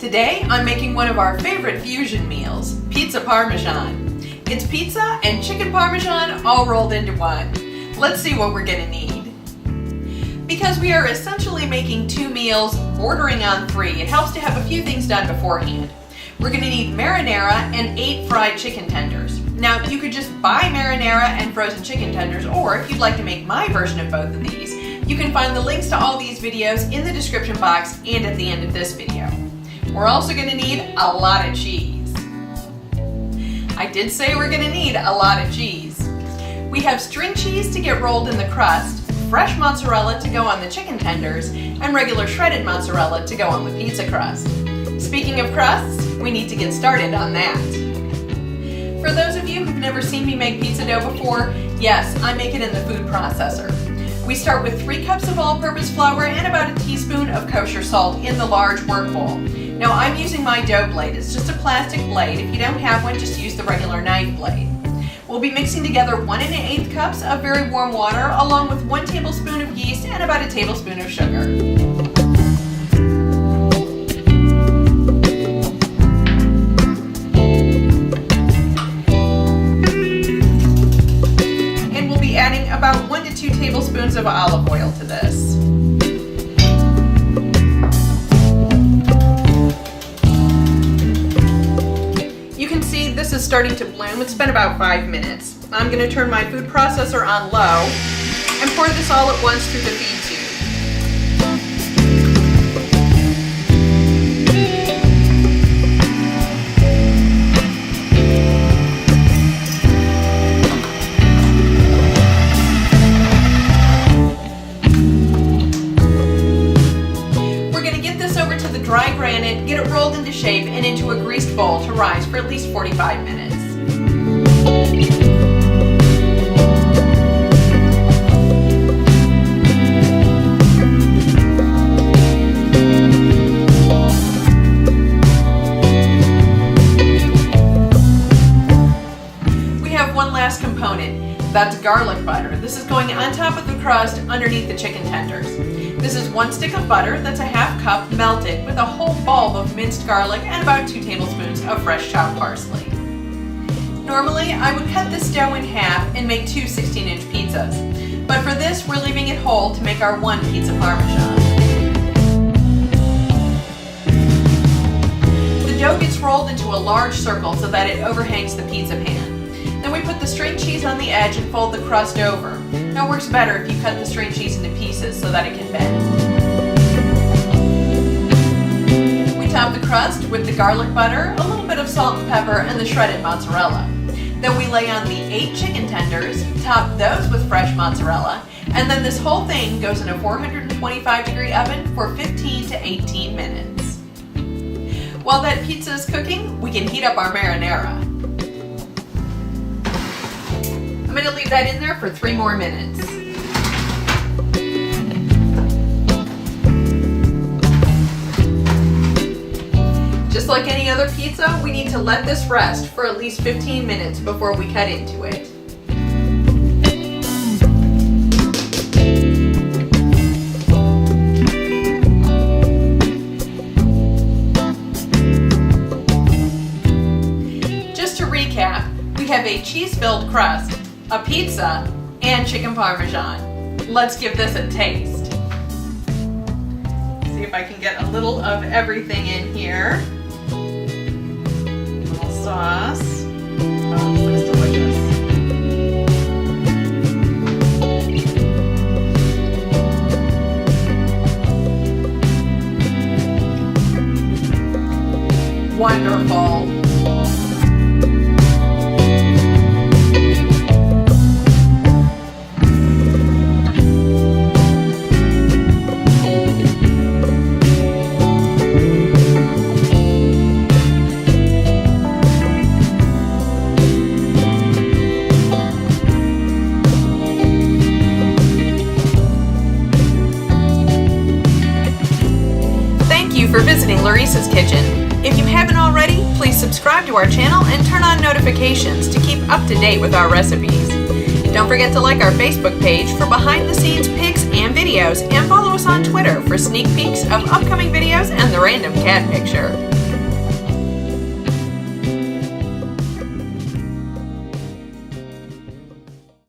Today I'm making one of our favorite fusion meals, Pizza Parmesan. It's pizza and chicken Parmesan all rolled into one. Let's see what we're gonna need. Because we are essentially making two meals bordering on three, it helps to have a few things done beforehand. We're gonna need marinara and 8 fried chicken tenders. Now you could just buy marinara and frozen chicken tenders, or if you'd like to make my version of both of these, you can find the links to all these videos in the description box and at the end of this video. We're also going to need a lot of cheese. I did say we're going to need a lot of cheese. We have string cheese to get rolled in the crust, fresh mozzarella to go on the chicken tenders, and regular shredded mozzarella to go on the pizza crust. Speaking of crusts, we need to get started on that. For those of you who've never seen me make pizza dough before, yes, I make it in the food processor. We start with 3 cups of all-purpose flour and about a teaspoon of kosher salt in the large work bowl. Now I'm using my dough blade. It's just a plastic blade. If you don't have one, just use the regular knife blade. We'll be mixing together 1 1/8 cups of very warm water along with 1 tablespoon of yeast and about a tablespoon of sugar. About 1 to 2 tablespoons of olive oil to this. You can see this is starting to bloom. It's been about 5 minutes. I'm going to turn my food processor on low and pour this all at once through the feed tube. Dry granite, get it rolled into shape and into a greased bowl to rise for at least 45 minutes. We have one last component. That's garlic butter. This is going on top of the crust underneath the chicken tenders. This is 1 stick of butter that's a half cup melted with a whole bulb of minced garlic and about 2 tablespoons of fresh chopped parsley. Normally, I would cut this dough in half and make 2 16-inch pizzas, but for this, we're leaving it whole to make our 1 pizza Parmesan. The dough gets rolled into a large circle so that it overhangs the pizza pan. Then we put the string cheese on the edge and fold the crust over. Now it works better if you cut the string cheese into pieces so that it can bend. We top the crust with the garlic butter, a little bit of salt and pepper, and the shredded mozzarella. Then we lay on the 8 chicken tenders, top those with fresh mozzarella, and then this whole thing goes in a 425-degree oven for 15 to 18 minutes. While that pizza is cooking, we can heat up our marinara. I'm going to leave that in there for 3 more minutes. Just like any other pizza, we need to let this rest for at least 15 minutes before we cut into it. Just to recap, we have a cheese-filled crust, a pizza, and chicken Parmesan. Let's give this a taste. See if I can get a little of everything in here. A little sauce. Oh, this looks delicious. Wonderful. For visiting Laurice's kitchen. If you haven't already, please subscribe to our channel and turn on notifications to keep up to date with our recipes. Don't forget to like our Facebook page for behind-the-scenes pics and videos, and follow us on Twitter for sneak peeks of upcoming videos and the random cat picture.